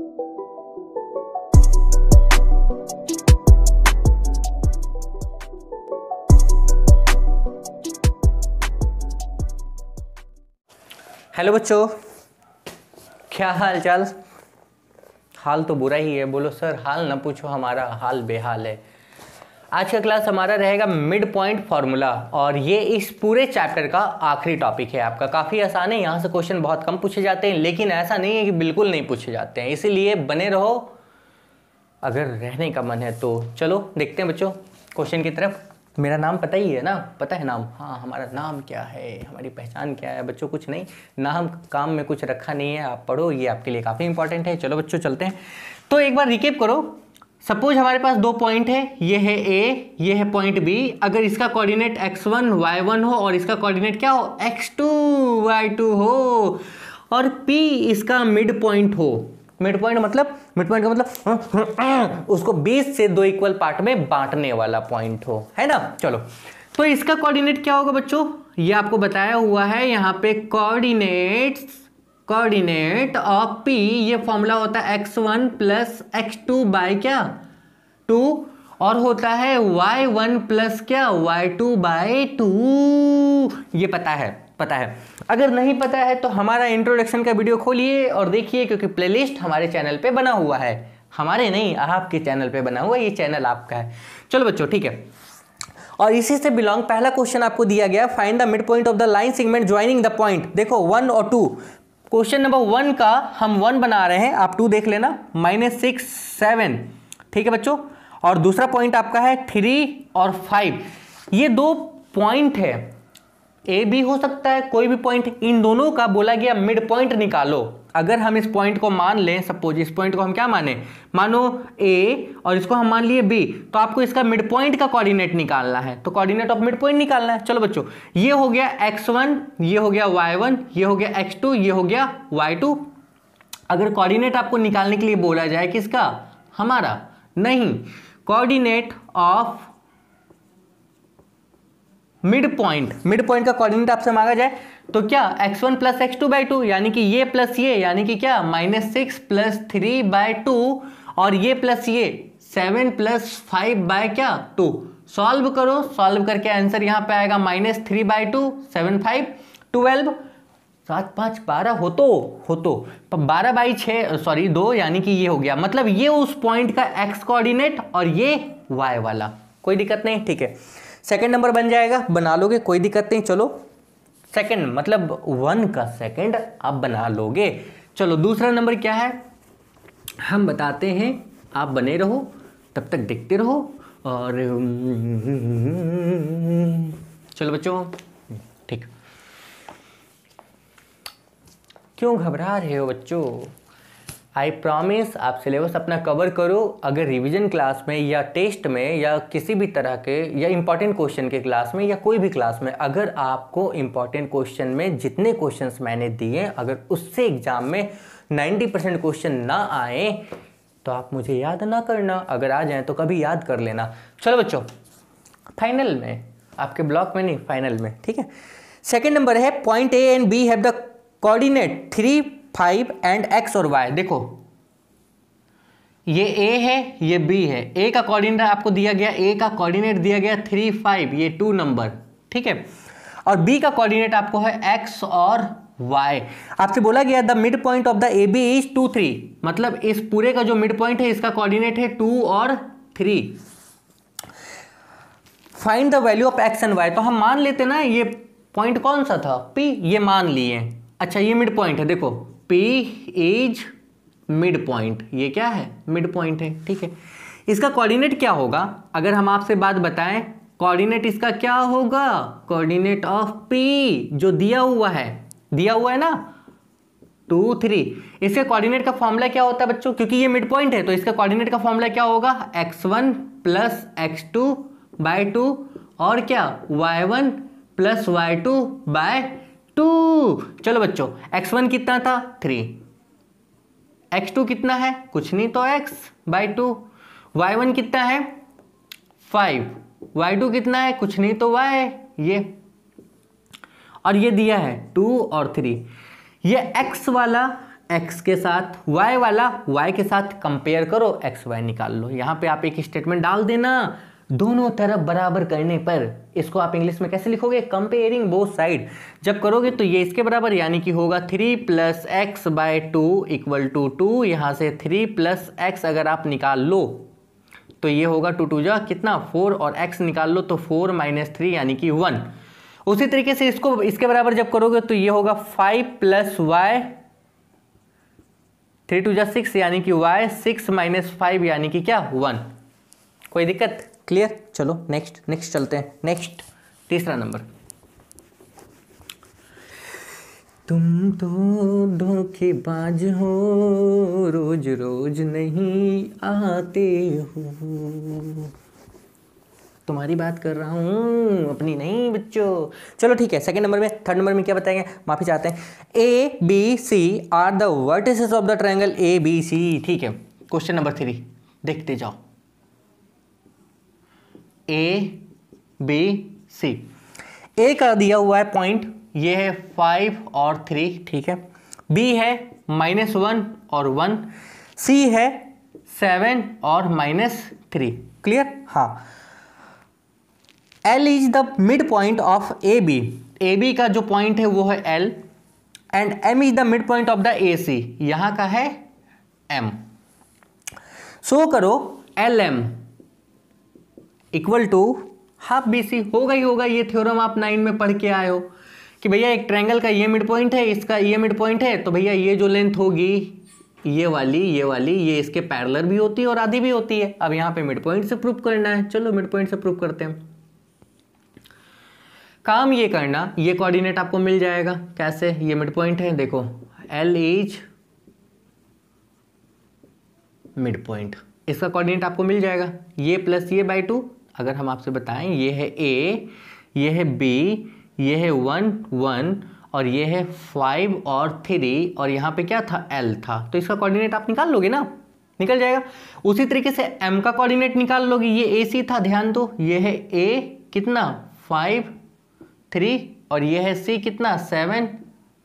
Hello बच्चों, क्या हाल चाल। हाल तो बुरा ही है। बोलो सर हाल ना पूछो, हमारा हाल बेहाल है। आज का क्लास हमारा रहेगा मिड पॉइंट फार्मूला, और ये इस पूरे चैप्टर का आखिरी टॉपिक है आपका। काफ़ी आसान है, यहाँ से क्वेश्चन बहुत कम पूछे जाते हैं, लेकिन ऐसा नहीं है कि बिल्कुल नहीं पूछे जाते हैं, इसीलिए बने रहो अगर रहने का मन है तो। चलो देखते हैं बच्चों क्वेश्चन की तरफ। मेरा नाम पता ही है ना, पता है नाम? हाँ, हमारा नाम क्या है, हमारी पहचान क्या है बच्चों? कुछ नहीं, नाम काम में कुछ रखा नहीं है, आप पढ़ो, ये आपके लिए काफ़ी इंपॉर्टेंट है। चलो बच्चों चलते हैं। तो एक बार रिकेप करो। सपोज हमारे पास दो पॉइंट है, ये है ए, ये है पॉइंट बी। अगर इसका कोऑर्डिनेट x1 y1 हो और इसका कोऑर्डिनेट क्या हो, x2 y2 हो, और p इसका मिड पॉइंट हो। मिड पॉइंट का मतलब उसको 20 से 2 इक्वल पार्ट में बांटने वाला पॉइंट हो, है ना। चलो, तो इसका कोऑर्डिनेट क्या होगा बच्चों, ये आपको बताया हुआ है यहाँ पे। कोऑर्डिनेट ऑफ p, ये फॉर्मूला होता है x1 प्लस x2 बाय क्या 2, और होता है y1 प्लस क्या y2 बाय 2। ये पता है। अगर नहीं पता है तो हमारा इंट्रोडक्शन का वीडियो खोलिए और देखिए, क्योंकि प्लेलिस्ट हमारे चैनल पे बना हुआ है। हमारे नहीं, आपके चैनल पे बना हुआ है, ये चैनल आपका है। चलो बच्चों ठीक है, और इसी से बिलोंग पहला क्वेश्चन आपको दिया गया, find the mid point of the line segment joining the point. देखो 1 और 2, क्वेश्चन नंबर 1 का हम 1 बना रहे हैं, आप 2 देख लेना, -6 7, ठीक है बच्चों। और दूसरा पॉइंट आपका है 3 और 5। ये दो पॉइंट है, ए भी हो सकता है कोई भी पॉइंट, इन दोनों का बोला गया मिड पॉइंट निकालो। अगर हम इस पॉइंट को मान लें, सपोज इस पॉइंट को हम क्या माने, मानो ए, और इसको हम मान लिए बी, तो आपको इसका मिड पॉइंट का कोऑर्डिनेट निकालना है, तो कोऑर्डिनेट ऑफ मिड पॉइंट निकालना है। चलो बच्चों, ये हो गया x1, ये हो गया y1, ये हो गया x2, ये हो गया y2। अगर कोऑर्डिनेट आपको निकालने के लिए बोला जाए किसका, हमारा नहीं, कोऑर्डिनेट ऑफ मिड पॉइंट का कोऑर्डिनेट आपसे मांगा जाए तो क्या x1 प्लस x2 बाई 2, यानी कि ये प्लस ये, यानी कि क्या -6 प्लस 3 बाय 2, और ये प्लस ये 7 प्लस 5 बाय क्या 2। सॉल्व करो, सॉल्व करके आंसर यहाँ पे आएगा -3 बाय 2, 7 5 12, 7 5 12 हो तो 12 बाई 6 सॉरी 2, यानी कि ये हो गया। मतलब ये उस पॉइंट का x कोऑर्डिनेट और ये y वाला, कोई दिक्कत नहीं, ठीक है। सेकंड नंबर बन जाएगा, बना लोगे, कोई दिक्कत नहीं। चलो सेकंड मतलब 1 का सेकंड आप बना लोगे। चलो दूसरा नंबर क्या है हम बताते हैं, आप बने रहो, तब तक देखते रहो। और चलो बच्चों ठीक, क्यों घबरा रहे हो बच्चों? आई प्रॉमिस आप सिलेबस अपना कवर करो। अगर रिवीजन क्लास में या टेस्ट में या किसी भी तरह के या इंपॉर्टेंट क्वेश्चन के क्लास में या कोई भी क्लास में, अगर आपको इंपॉर्टेंट क्वेश्चन में जितने क्वेश्चंस मैंने दिए, अगर उससे एग्जाम में 90% क्वेश्चन ना आए तो आप मुझे याद ना करना, अगर आ जाए तो कभी याद कर लेना। चलो बच्चों, फाइनल में, आपके ब्लॉक में नहीं, फाइनल में, ठीक है। सेकेंड नंबर है, point A and B have the coordinate 3 5 and x और y। देखो ये a है, ये b है। a का कोऑर्डिनेट आपको दिया गया, a का कोऑर्डिनेट दिया गया 3 5, ये 2 नंबर, ठीक है। और b का कोऑर्डिनेट आपको है x और y। आपसे बोला गया the mid point of the A B is 2 3, मतलब इस पूरे का जो मिड पॉइंट है इसका कोऑर्डिनेट है 2 और 3। Find the value of x and y। तो हम मान लेते ना, ये पॉइंट कौन सा था, p, ये मान लिए। अच्छा ये मिड पॉइंट है, देखो P इज मिड पॉइंट, ये क्या है, मिड पॉइंट है, ठीक है। इसका कोऑर्डिनेट क्या होगा, अगर हम आपसे बात बताएं, कोऑर्डिनेट इसका क्या होगा, कोऑर्डिनेट ऑफ P जो दिया हुआ है ना 2 3। इसके कोऑर्डिनेट का फॉर्मूला क्या होता है बच्चों, क्योंकि ये मिड पॉइंट है तो इसका कोऑर्डिनेट का फॉर्मूला क्या होगा, x1 प्लस x2 बाय 2, और क्या y1 प्लस y2 बाय 2। चलो बच्चों, x1 कितना था 3, x2 कितना है कुछ नहीं तो x बाई 2, y1 कितना है 5, y2 कितना है कुछ नहीं तो y, ये, और ये दिया है 2 और 3। ये x वाला x के साथ y वाला y के साथ कंपेयर करो, x y निकाल लो। यहाँ पे आप एक स्टेटमेंट डाल देना दोनों तरफ बराबर करने पर। इसको आप इंग्लिश में कैसे लिखोगे? Comparing both side. जब करोगे तो ये इसके बराबर यानी कि होगा 3 + x/2 = 2। यहाँ से 3 + x अगर आप निकाल लो तो ये होगा 2 2 जा कितना 4, और x निकाल लो तो 4 - 3 यानी कि 1। उसी तरीके से इसको इसके बराबर जब करोगे तो ये होगा 5 + y, 3 2 जा 6 यानी कि y, 6 - 5 यानी कि क्या 1। कोई दिक्कत? क्लियर? चलो नेक्स्ट चलते हैं। नेक्स्ट तीसरा नंबर। तुम तो धोखेबाज हो, रोज रोज नहीं आते हो। तुम्हारी बात कर रहा हूँ, अपनी नहीं बच्चों। चलो ठीक है, सेकंड नंबर में, थर्ड नंबर में क्या बताएंगे? माफी चाहते हैं। ABC are the vertices of the triangle ABC। ठीक है, क्वेश्चन नंबर 3 देखते जाओ। ABC, A का दिया हुआ है पॉइंट, ये है 5 और 3, ठीक है। B है -1 और 1, C है 7 और -3। क्लियर? हाँ। L is the mid point of AB। AB का जो पॉइंट है वो है L, and M is the mid point of the AC। यहां का है M। सो करो LM equal to half BC। होगा ही होगा, ये थ्योरम आप 9 में पढ़ के आए हो कि भैया एक ट्रायंगल का ये मिड पॉइंट है, इसका ये मिड पॉइंट है, तो भैया ये जो लेंथ होगी ये वाली ये इसके पैरेलल भी होती है और आधी भी होती है। अब यहाँ पे मिड पॉइंट से प्रूव करना है, चलो मिड पॉइंट से प्रूव करते हैं। काम ये करना, ये कोऑर्डिनेट आपको मिल जाएगा। कैसे? ये मिड पॉइंट है, देखो L इज मिड पॉइंट, इसका कोऑर्डिनेट आपको मिल जाएगा ये प्लस ये बाई 2। अगर हम आपसे बताएं ये है A, ये है B, ये है 1 1 और ये है 5 और 3, और यहाँ पे क्या था? L था। तो इसका कोऑर्डिनेट आप निकाल लोगे ना, निकल जाएगा। उसी तरीके से M का कोऑर्डिनेट निकाल लोगे, ये AC था, ध्यान दो, ये है A कितना 5 3 और ये है C कितना 7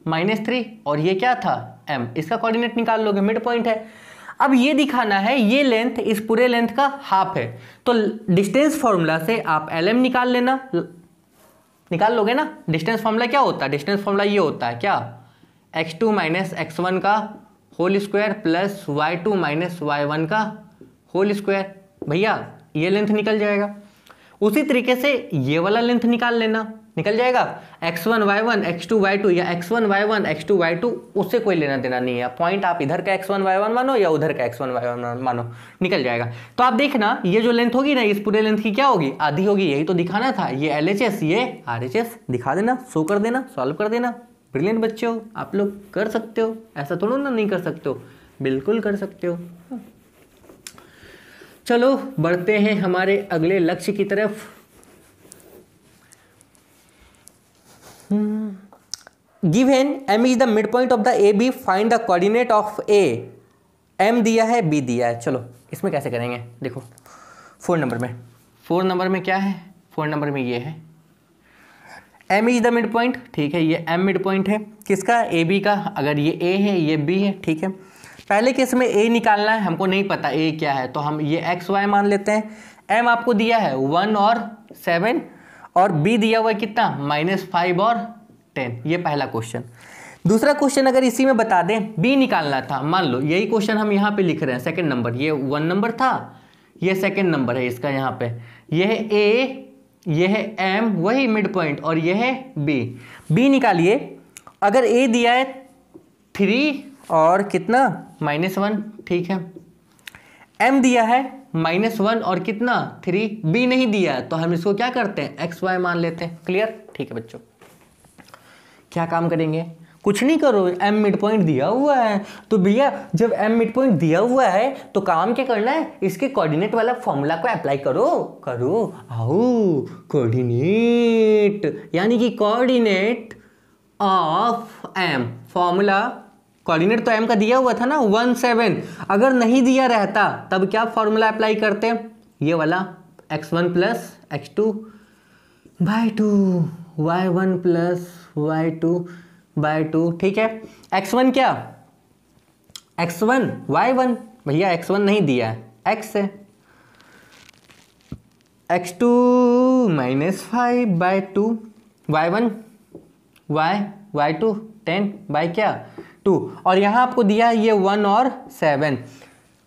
-3 और ये क्या था M। इसका कोऑर्डिनेट निकाल लोगे, मिड पॉइंट है। अब ये दिखाना है ये लेंथ इस पूरे लेंथ का हाफ है, तो डिस्टेंस फॉर्मूला से आप LM निकाल लेना, निकाल लोगे ना। डिस्टेंस फॉर्मूला क्या होता है? डिस्टेंस फॉर्मूला ये होता है क्या? x2 - x1 का whole square plus y2 - y1 का होल स्क्वायर। भैया ये लेंथ निकल जाएगा। उसी तरीके से ये वाला लेंथ निकाल लेना, निकल जाएगा। x1 y1 x2 y2 या x1 y1 x2 y2, उससे कोई लेना देना नहीं है। पॉइंट आप इधर का x1 y1 मानो या उधर का x1 y1 मानो, निकल जाएगा। तो आप देखना ये जो लेंथ होगी ना, इस पूरे लेंथ की क्या होगी? आधी होगी। यही तो दिखाना था। ये LHS ये RHS दिखा देना, शो कर देना, सॉल्व कर देना। ब्रिलियंट बच्चे हो आप लोग, कर सकते हो। ऐसा थोड़ा ना नहीं कर सकते हो, बिल्कुल कर सकते हो। चलो बढ़ते हैं हमारे अगले लक्ष्य की तरफ। Given M is the mid point of the AB, find the coordinate of A। M दिया है, B दिया है। चलो इसमें कैसे करेंगे? देखो 4 नंबर में, 4 नंबर में क्या है? 4 नंबर में ये है M is the mid point, ठीक है। ये M मिड पॉइंट है किसका? AB का। अगर ये A है ये B है, ठीक है। पहले केस में A निकालना है, हमको नहीं पता A क्या है, तो हम ये XY मान लेते हैं। M आपको दिया है 1 और 7 और B दिया हुआ है कितना? -5 और 10। ये पहला क्वेश्चन। दूसरा क्वेश्चन अगर इसी में बता दें B निकालना था, मान लो यही क्वेश्चन हम यहाँ पे लिख रहे हैं, सेकंड नंबर। ये 1 नंबर था, ये सेकंड नंबर है इसका। यहाँ पे ये है A, ये है M वही मिड पॉइंट, और ये है B निकालिए। अगर A दिया है 3 और कितना? -1, ठीक है। M दिया है -1 और कितना? 3। B नहीं दिया है, तो हम इसको क्या करते हैं? XY मान लेते हैं। क्लियर? ठीक है बच्चों, क्या काम करेंगे? कुछ नहीं करो, M मिड पॉइंट दिया हुआ है, तो भैया जब M मिड पॉइंट दिया हुआ है तो काम क्या करना है? इसके कोऑर्डिनेट वाला फॉर्मूला को अप्लाई करो। आओ कोऑर्डिनेट, यानी कि coordinate of M। Formula, coordinate तो M का दिया हुआ था ना 1 7। अगर नहीं दिया रहता तब क्या फॉर्मूला अप्लाई करते हैं? ये वाला x1 plus x2 by 2 y1 plus y2 by 2, ठीक है। x1 क्या? x1 y1, भैया x1 नहीं दिया है, x है, x2 -5/2, y1 y2 10/2, और यहाँ आपको दिया है ये 1 और 7।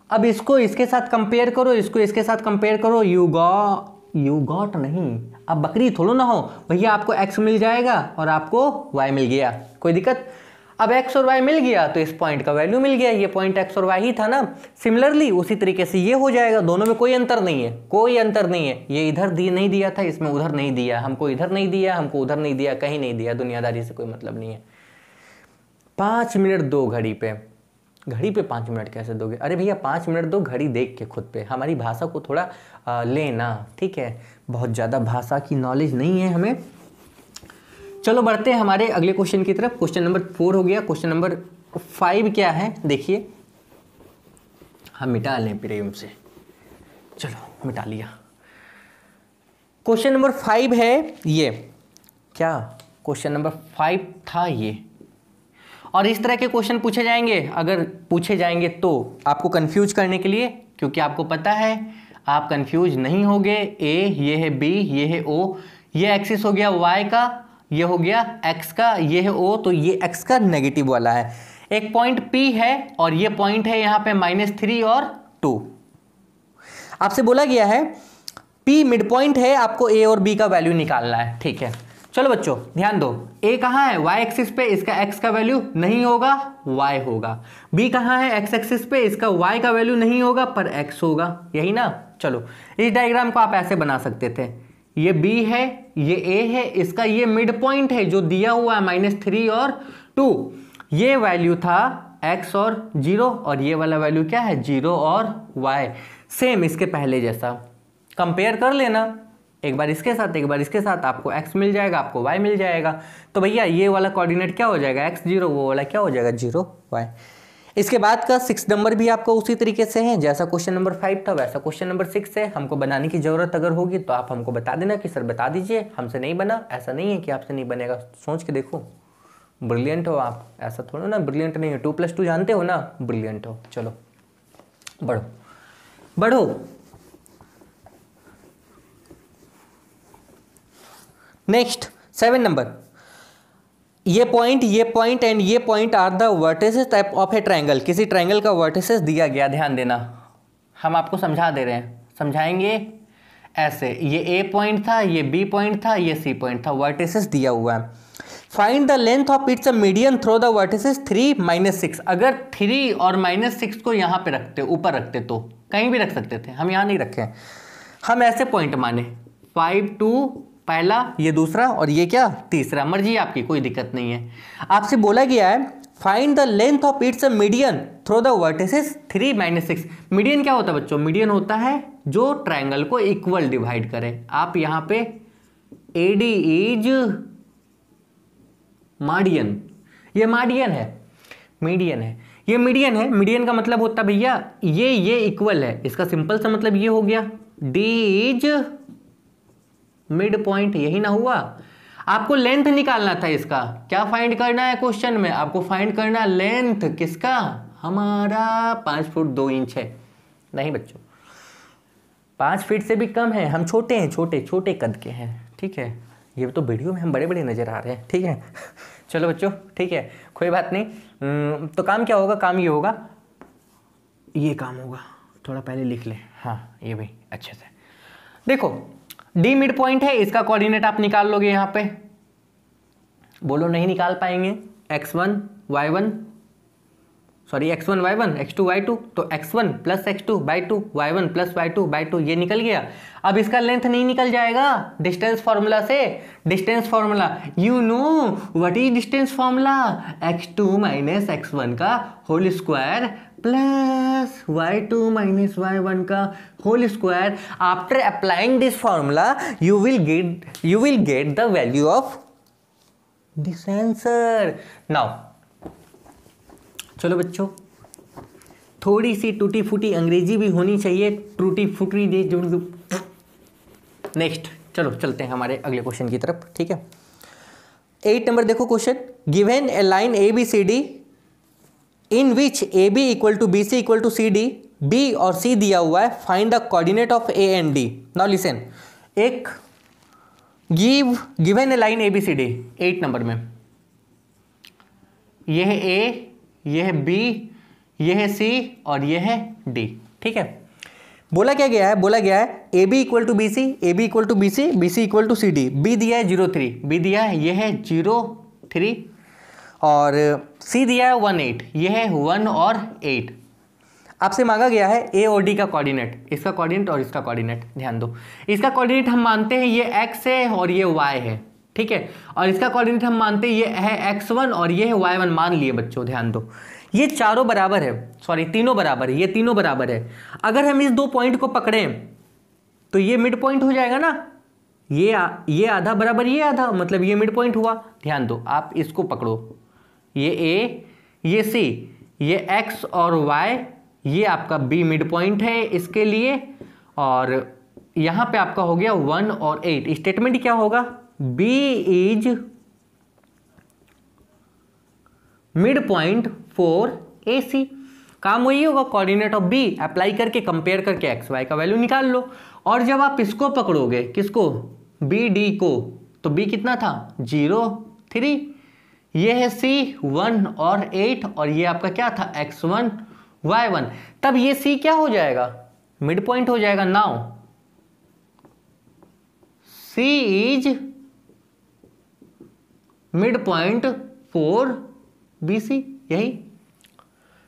अब इसको इसके साथ कंपेयर करो, इसको इसके साथ कंपेयर करो, यू गॉट नहीं, अब बकरी थोड़ा ना हो भैया, आपको x मिल जाएगा और आपको y मिल गया, कोई दिक्कत। अब x और y मिल गया तो इस पॉइंट का वैल्यू मिल गया, ये पॉइंट x और y ही था ना। सिमिलरली उसी तरीके से ये हो जाएगा, दोनों में कोई अंतर नहीं है, कोई अंतर नहीं है। ये इधर नहीं दिया था, इसमें उधर नहीं दिया, हमको इधर नहीं दिया, हमको उधर नहीं दिया, कहीं नहीं दिया, दुनियादारी से कोई मतलब नहीं है। 5 मिनट दो घड़ी पे 5 मिनट कैसे दोगे? अरे भैया 5 मिनट दो घड़ी देख के खुद पे, हमारी भाषा को थोड़ा लेना, ठीक है, बहुत ज़्यादा भाषा की नॉलेज नहीं है हमें। चलो बढ़ते हैं हमारे अगले क्वेश्चन की तरफ। क्वेश्चन नंबर 4 हो गया। क्वेश्चन नंबर 5 क्या है देखिए, हम मिटा लें प्रेम से, चलो मिटा लिया। क्वेश्चन नंबर 5 है ये, क्या क्वेश्चन नंबर 5 था ये, और इस तरह के क्वेश्चन पूछे जाएंगे, अगर पूछे जाएंगे तो आपको कंफ्यूज करने के लिए, क्योंकि आपको पता है आप कंफ्यूज नहीं होगे। ए ये है, बी ये है, ओ ये एक्सिस हो गया y का, ये हो गया x का, ये है o, तो ये x का नेगेटिव वाला है। एक पॉइंट P है और ये पॉइंट है यहाँ पे -3 और 2। आपसे बोला गया है P मिड पॉइंट है, आपको a और b का वैल्यू निकालना है, ठीक है। चलो बच्चों ध्यान दो, a कहाँ है y एक्सिस पे, इसका x का वैल्यू नहीं होगा, y होगा। b कहाँ है x एक्सिस पे, इसका y का वैल्यू नहीं होगा पर x होगा, यही ना। चलो इस डायग्राम को आप ऐसे बना सकते थे, ये b है, ये a है, इसका ये मिड पॉइंट है जो दिया हुआ है -3 और 2, ये वैल्यू था x और 0, और ये वाला वैल्यू क्या है 0 और y, सेम इसके पहले जैसा। कंपेयर कर लेना, एक बार इसके साथ एक बार इसके साथ, आपको x मिल जाएगा, आपको y मिल जाएगा। तो भैया ये वाला कोऑर्डिनेट क्या हो जाएगा x 0, वो वाला क्या हो जाएगा 0 y। इसके बाद का 6 नंबर भी आपको उसी तरीके से है, जैसा क्वेश्चन नंबर 5 था वैसा क्वेश्चन नंबर 6 है। हमको बनाने की ज़रूरत अगर होगी तो आप हमको बता देना कि सर बता दीजिए, हमसे नहीं बना। ऐसा नहीं है कि आपसे नहीं बनेगा, सोच के देखो, ब्रिलियंट हो आप, ऐसा थोड़ा ना ब्रिलियंट नहीं हो, 2+2 जानते हो ना, ब्रिलियंट हो। चलो बढ़ो बढ़ो। नेक्स्ट 7 नंबर, ये पॉइंट एंड ये point are the vertices type of a triangle. किसी ट्रायंगल का वर्टिसेस दिया गया, ध्यान देना, हम आपको समझा दे रहे हैं, समझाएंगे ऐसे। ये ए पॉइंट था, ये बी पॉइंट था, ये सी पॉइंट था, वर्टिसेस दिया हुआ है। Find the length of its median through the vertices 3 -6। अगर 3 और -6 को यहाँ पे रखते, ऊपर रखते, तो कहीं भी रख सकते थे, हम यहाँ नहीं रखे, हम ऐसे पॉइंट माने 5 2 पहला, ये दूसरा, और ये क्या तीसरा, मर्जी आपकी, कोई दिक्कत नहीं है। आपसे बोला गया है find the length of its median through the vertices 3 -6। Median क्या होता है बच्चों? मीडियन होता है जो ट्रायंगल को इक्वल डिवाइड करे। आप यहाँ पे AD इज मार्डियन, ये मार्डियन है, मीडियन है, ये मीडियन है। मीडियन का मतलब होता है भैया ये इक्वल है, इसका सिंपल सा मतलब ये हो गया D इज मिड पॉइंट, यही ना हुआ। आपको लेंथ निकालना था इसका, क्या फाइंड करना है क्वेश्चन में? आपको फाइंड करना लेंथ किसका, हमारा 5 फुट 2 इंच है। नहीं बच्चों 5 फीट से भी कम है, हम छोटे हैं, छोटे कद के हैं, ठीक है। ये तो वीडियो में हम बड़े बड़े नजर आ रहे हैं, ठीक है। चलो बच्चों ठीक है, कोई बात नहीं। तो काम क्या होगा? काम ये होगा, ये काम होगा, थोड़ा पहले लिख ले, हाँ ये भी अच्छे से देखो। डी मिड पॉइंट है, इसका कोऑर्डिनेट आप निकाल लोगे यहाँ पे, बोलो नहीं निकाल पाएंगे। x1 y1 x2 y2, तो x1 + x2/2 y1 + y2/2 ये निकल गया। अब इसका लेंथ नहीं निकल जाएगा डिस्टेंस फार्मूला से। Distance formula you know what is distance formula, x2 - x1 का whole square plus y2 - y1 का whole square. After applying this formula you will get the value of this answer. now चलो बच्चों, थोड़ी सी टूटी फूटी अंग्रेजी भी होनी चाहिए, टूटी फूटी दे। नेक्स्ट चलो चलते हैं हमारे अगले क्वेश्चन की तरफ, ठीक है। 8 नंबर देखो question, given a line ABCD in which A B equal to B C equal to C D, B और सी दिया हुआ है, find the coordinate of A and D. Now listen, एक given a line A B C D 8 number में, यह है ए, यह है बी, यह है सी और यह है डी। ठीक है, बोला क्या गया है, बोला गया है A B equal to B C, A B equal to B C, B C equal to C D. B दिया है 0 3, बी दिया है यह है 0 3 और सी दिया है 1 8, यह है 1 और 8। आपसे मांगा गया है ए और डी का कोऑर्डिनेट, इसका कोऑर्डिनेट और इसका कोऑर्डिनेट। ध्यान दो, इसका कोऑर्डिनेट हम मानते हैं ये x है और ये y है, ठीक है, और इसका कोऑर्डिनेट हम मानते हैं ये है x1 और ये है y1। मान लिए बच्चों, ध्यान दो, ये चारों बराबर है, सॉरी तीनों बराबर है, ये तीनों बराबर है। अगर हम इस दो पॉइंट को पकड़ें तो ये मिड पॉइंट हो जाएगा ना, ये आधा बराबर ये आधा, मतलब ये मिड पॉइंट हुआ। ध्यान दो, आप इसको पकड़ो, ये ए, ये सी, ये x और y, ये आपका b मिड पॉइंट है इसके लिए, और यहां पे आपका हो गया 1 और 8। स्टेटमेंट क्या होगा, b is mid point for A C. काम वही होगा, कोऑर्डिनेट ऑफ b अप्लाई करके कंपेयर करके x y का वैल्यू निकाल लो। और जब आप इसको पकड़ोगे, किसको, b d को, तो b कितना था 0 3, ये है c 1 और 8 और ये आपका क्या था x1 y1। तब ये c क्या हो जाएगा, मिड पॉइंट हो जाएगा। Now c is mid point for B C. यही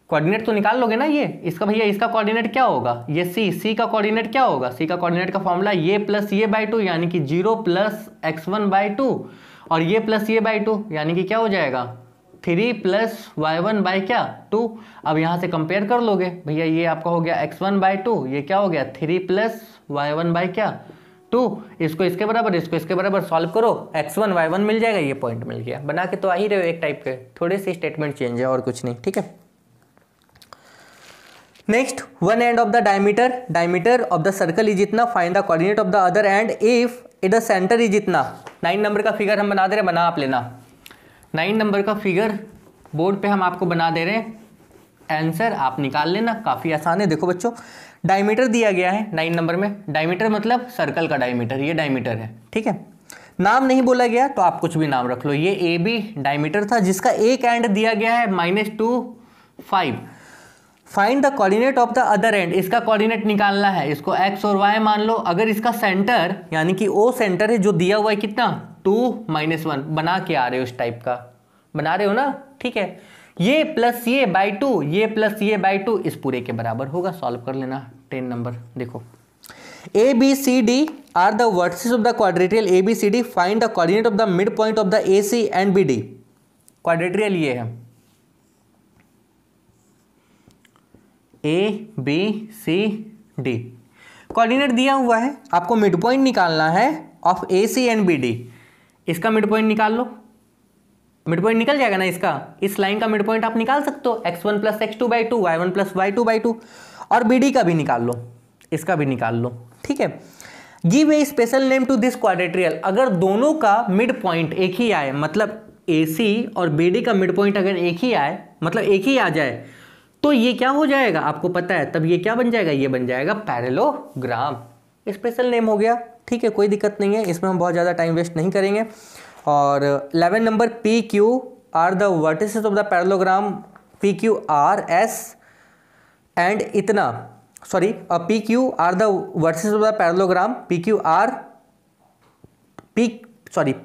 कोऑर्डिनेट तो निकाल लोगे ना, ये इसका भैया, इसका कोऑर्डिनेट क्या होगा, ये सी का कोऑर्डिनेट क्या होगा, सी का कोऑर्डिनेट का फॉर्मूला ये प्लस ये बाई 2 यानी कि 0 प्लस x1 बाई 2 और ये प्लस ये बाई 2 यानी कि क्या हो जाएगा 3 प्लस y1 बाई क्या 2। अब यहाँ से कंपेयर कर लोगे भैया, ये आपका हो गया x1 बाई 2, ये क्या हो गया 3 प्लस y1 बाई क्या 2। इसको इसके बराबर, इसको इसके बराबर सॉल्व करो, x1 y1 मिल जाएगा, ये पॉइंट मिल गया। बना के तो आ ही रहे हो एक टाइप के, थोड़े से स्टेटमेंट चेंज है और कुछ नहीं। ठीक है, next, one end of the diameter of the circle is इतना, find the coordinate of the other end if it the centre is इतना। 9 नंबर का फिगर हम बना दे रहे हैं, बना आप लेना। 9 नंबर का फिगर बोर्ड पे हम आपको बना दे रहे हैं, आंसर आप निकाल लेना, काफ़ी आसान है। देखो बच्चों, डायमीटर दिया गया है 9 नंबर में, डायमीटर मतलब सर्कल का डायमीटर, ये डायमीटर है। ठीक है, नाम नहीं बोला गया तो आप कुछ भी नाम रख लो। ये ए बी डायमीटर था जिसका एक एंड दिया गया है -2 5। Find the coordinate of the other and, इसका कोऑर्डिनेट निकालना है, इसको x और y मान लो। अगर इसका सेंटर यानी कि ओ सेंटर है जो दिया हुआ है कितना 2 -1, बना के आ रहे हो, इस टाइप का बना रहे हो ना। ठीक है, ये प्लस ये बाई 2, ये प्लस ये बाई 2 इस पूरे के बराबर होगा। सॉल्व कर लेना 10 नंबर। देखो, A B C D are the vertices of the quadrilateral A B C D, find the coordinate of the mid point of the A C and B D. Quadrilateral ये है A B C D, coordinate दिया हुआ है, आपको mid point निकालना है of A C and B D. इसका mid point निकाल लो, मिड पॉइंट निकल जाएगा ना इसका, इस लाइन का मिड पॉइंट आप निकाल सकते हो, x1 plus x2 by 2, y1 plus y2 by 2, और बी डी का भी निकाल लो, इसका भी निकाल लो। ठीक है, give a special name to this quadrilateral. अगर दोनों का मिड पॉइंट एक ही आए, मतलब ए सी और बी डी का मिड पॉइंट अगर एक ही आए, मतलब एक ही आ जाए, तो ये क्या हो जाएगा आपको पता है, तब ये क्या बन जाएगा, ये बन जाएगा पैरेललोग्राम। स्पेशल नेम हो गया। ठीक है, कोई दिक्कत नहीं है, इसमें हम बहुत ज़्यादा टाइम वेस्ट नहीं करेंगे। और 11 number, P Q R the vertices of the parallelogram, P Q R S and इतना, sorry P Q R the vertices of the parallelogram, P Q R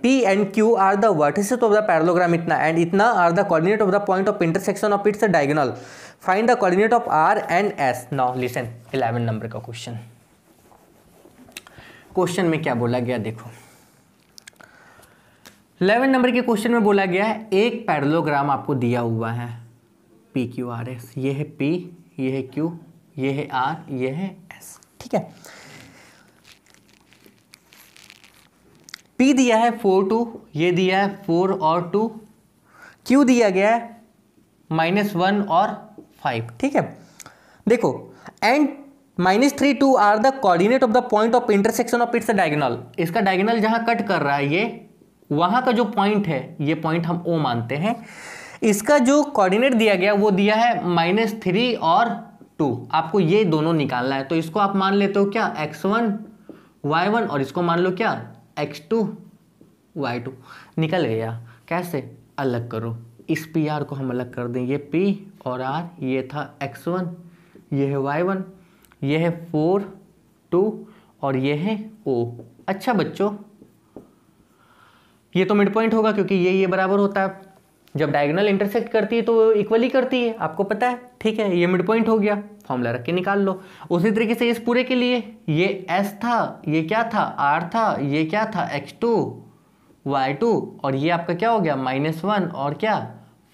P and Q are the vertices of the parallelogram इतना, and इतना are the coordinate of the point of intersection of its diagonal. Find the coordinate of R and S. Now listen, 11 number का question. Question में क्या बोला गया देखो, 11 number के question में बोला गया है एक पैरेललोग्राम आपको दिया हुआ है PQRS, ये है P, ये है Q, ये है R, ये है S। ठीक है, P दिया है 4 2, ये दिया है 4 और 2, Q दिया गया है -1 और 5। ठीक है, देखो, and -3 2 are the coordinate of the point of intersection of its diagonal. इसका डायगोनल जहां कट कर रहा है, ये वहां का जो पॉइंट है, ये पॉइंट हम O मानते हैं। इसका जो कोऑर्डिनेट दिया गया वो दिया है -3 और 2, आपको ये दोनों निकालना है। तो इसको आप मान लेते हो क्या x1 y1 और इसको मान लो क्या x2 y2। निकल गया। कैसे? अलग करो, इस पी आर को हम अलग कर दें, ये p और r, ये था x1, ये है y1, ये है 4 2 और ये है o। अच्छा बच्चों, ये तो मिड पॉइंट होगा क्योंकि ये बराबर होता है, जब डायगोनल इंटरसेक्ट करती है तो वो इक्वली करती है, आपको पता है। ठीक है, ये मिड पॉइंट हो गया, फॉर्मूला रख के निकाल लो। उसी तरीके से इस पूरे के लिए ये s था, ये क्या था r था, ये क्या था x2 y2 और ये आपका क्या हो गया -1 और क्या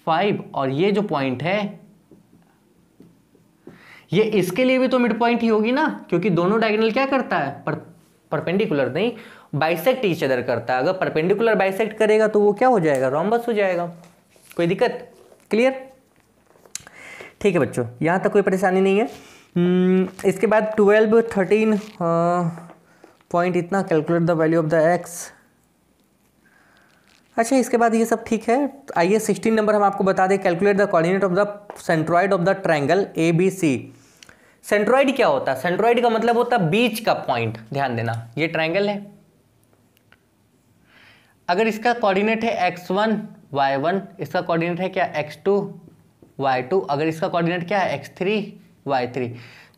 5, और ये जो पॉइंट है ये इसके लिए भी तो मिड पॉइंट ही होगी ना, क्योंकि दोनों डायगोनल क्या करता है, परपेंडिकुलर नहीं, बाइसेक्ट ईच अदर करता है। अगर परपेंडिकुलर बाइसेक्ट करेगा तो वो क्या हो जाएगा, रोम्बस हो जाएगा। कोई दिक्कत? क्लियर? ठीक है बच्चों, यहाँ तक कोई परेशानी नहीं है। इसके बाद 12 13 पॉइंट इतना, calculate the value of the x. अच्छा, इसके बाद ये सब ठीक है। आइए 16 नंबर हम आपको बता दें, calculate the coordinate of the centroid of the triangle ABC। Centroid क्या होता है? सेंट्रॉइड का मतलब होता है बीच का पॉइंट। ध्यान देना, ये ट्रायंगल है, अगर इसका कोऑर्डिनेट है x1 y1, इसका कोऑर्डिनेट है क्या x2 y2, अगर इसका कोऑर्डिनेट क्या है x3 y3,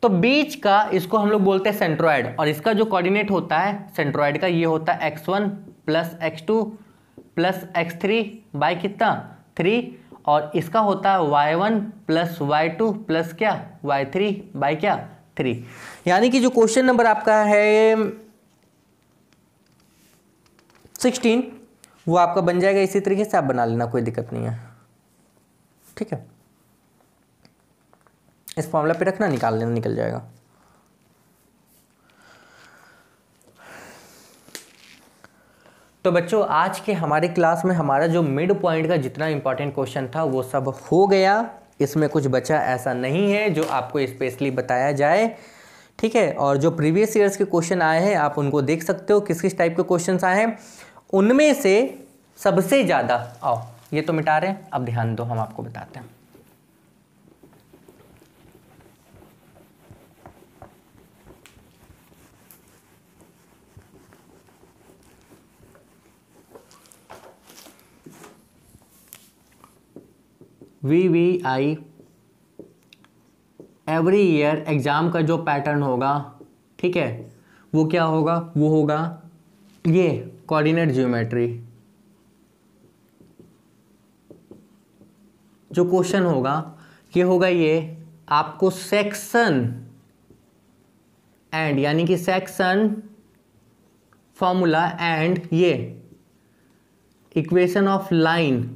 तो बीच का इसको हम लोग बोलते हैं सेंट्रॉइड। और इसका जो कोऑर्डिनेट होता है सेंट्रॉइड का, ये होता है x1 plus x2 plus x3 bye कितना 3, और इसका होता है y1 प्लस y2 प्लस क्या y3 बाय क्या 3। यानी कि जो क्वेश्चन नंबर आपका है 16 वो आपका बन जाएगा इसी तरीके से, आप बना लेना, कोई दिक्कत नहीं है। ठीक है, इस फॉर्मूला पे रखना, निकाल लेना, निकल जाएगा। तो बच्चों, आज के हमारे क्लास में हमारा जो मिड पॉइंट का जितना इंपॉर्टेंट क्वेश्चन था वो सब हो गया। इसमें कुछ बचा ऐसा नहीं है जो आपको स्पेशली बताया जाए। ठीक है, और जो प्रीवियस ईयर्स के क्वेश्चन आए हैं आप उनको देख सकते हो, किस किस टाइप के क्वेश्चन आए हैं। उनमें से सबसे ज़्यादा, आओ ये तो मिटा रहे हैं, अब ध्यान दो, हम आपको बताते हैं। VVI एवरी ईयर एग्ज़ाम का जो पैटर्न होगा, ठीक है, वो क्या होगा, वो होगा ये कोऑर्डिनेट ज्योमेट्री। जो क्वेश्चन होगा ये होगा, ये आपको सेक्शन एंड यानी कि सेक्शन फॉर्मूला एंड ये इक्वेशन ऑफ लाइन,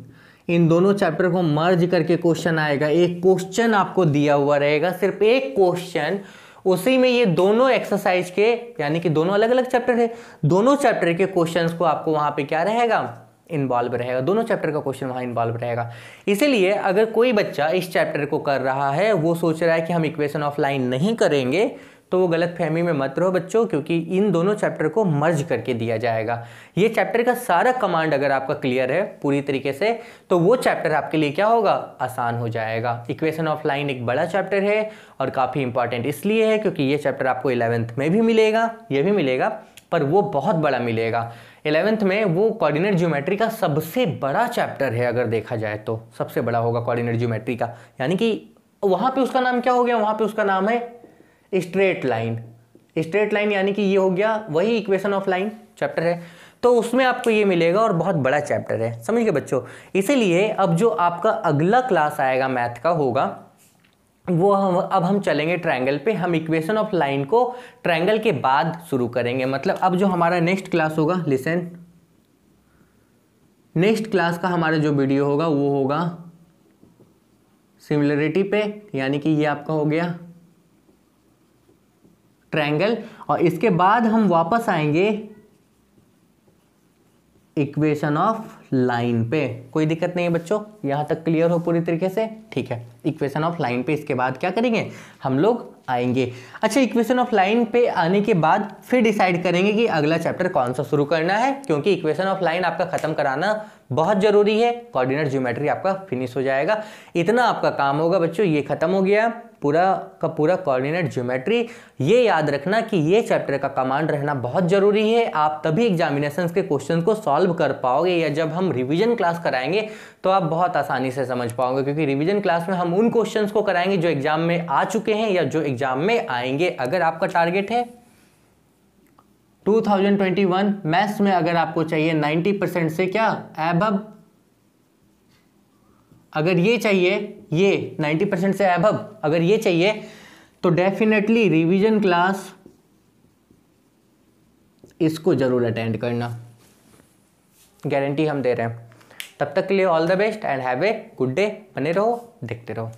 इन दोनों चैप्टर को मर्ज करके क्वेश्चन आएगा। एक क्वेश्चन आपको दिया हुआ रहेगा, सिर्फ एक क्वेश्चन, उसी में ये दोनों एक्सरसाइज के, यानी कि दोनों अलग अलग चैप्टर है, दोनों चैप्टर के क्वेश्चंस को आपको वहां पे क्या रहेगा, इन्वॉल्व रहेगा, दोनों चैप्टर का क्वेश्चन वहां इन्वॉल्व रहेगा। इसीलिए अगर कोई बच्चा इस चैप्टर को कर रहा है, वो सोच रहा है कि हम इक्वेशन ऑफ लाइन नहीं करेंगे, तो वो गलत फहमी में मत रहो बच्चों, क्योंकि इन दोनों चैप्टर को मर्ज करके दिया जाएगा। ये चैप्टर का सारा कमांड अगर आपका क्लियर है पूरी तरीके से, तो वो चैप्टर आपके लिए क्या होगा, आसान हो जाएगा। इक्वेशन ऑफ लाइन एक बड़ा चैप्टर है और काफ़ी इंपॉर्टेंट इसलिए है क्योंकि ये चैप्टर आपको 11th में भी मिलेगा, ये भी मिलेगा, पर वो बहुत बड़ा मिलेगा। 11th में वो कोऑर्डिनेट ज्योमेट्री का सबसे बड़ा चैप्टर है, अगर देखा जाए तो सबसे बड़ा होगा कोऑर्डिनेट ज्योमेट्री का। यानी कि वहाँ पे उसका नाम क्या हो गया, वहाँ पे उसका नाम है स्ट्रेट लाइन। स्ट्रेट लाइन यानी कि ये हो गया वही इक्वेशन ऑफ लाइन चैप्टर है, तो उसमें आपको ये मिलेगा और बहुत बड़ा चैप्टर है, समझ गए बच्चों। इसीलिए अब जो आपका अगला क्लास आएगा मैथ का होगा, वो अब हम चलेंगे ट्रायंगल पे। हम इक्वेशन ऑफ लाइन को ट्रायंगल के बाद शुरू करेंगे। मतलब अब जो हमारा नेक्स्ट क्लास होगा, लिसन, नेक्स्ट क्लास का हमारा जो वीडियो होगा वो होगा सिमिलरिटी पे, यानी कि ये आपका हो गया ट्रायंगल, और इसके बाद हम वापस आएंगे इक्वेशन ऑफ लाइन पे। कोई दिक्कत नहीं है बच्चों, यहाँ तक क्लियर हो पूरी तरीके से? ठीक है, इक्वेशन ऑफ लाइन पे इसके बाद क्या करेंगे हम लोग आएंगे। अच्छा, इक्वेशन ऑफ लाइन पे आने के बाद फिर डिसाइड करेंगे कि अगला चैप्टर कौन सा शुरू करना है, क्योंकि इक्वेशन ऑफ लाइन आपका खत्म कराना बहुत जरूरी है। कोऑर्डिनेट ज्योमेट्री आपका फिनिश हो जाएगा, इतना आपका काम होगा बच्चों। ये खत्म हो गया पूरा का पूरा कोऑर्डिनेट ज्योमेट्री। ये याद रखना कि ये चैप्टर का कमांड रहना बहुत जरूरी है। आप तभी एग्जामिनेशंस के क्वेश्चन को सॉल्व कर पाओगे, या जब हम रिवीजन क्लास कराएंगे तो आप बहुत आसानी से समझ पाओगे, क्योंकि रिवीजन क्लास में हम उन क्वेश्चंस को कराएंगे जो एग्जाम में आ चुके हैं या जो एग्जाम में आएंगे। अगर आपका टारगेट है 2021 मैथ्स में, अगर आपको चाहिए 90% से क्या एबव, अगर ये चाहिए, ये 90% से एबव अगर ये चाहिए, तो डेफिनेटली रिवीजन क्लास इसको जरूर अटेंड करना, गारंटी हम दे रहे हैं। तब तक के लिए all the best and have a good day. बने रहो, देखते रहो।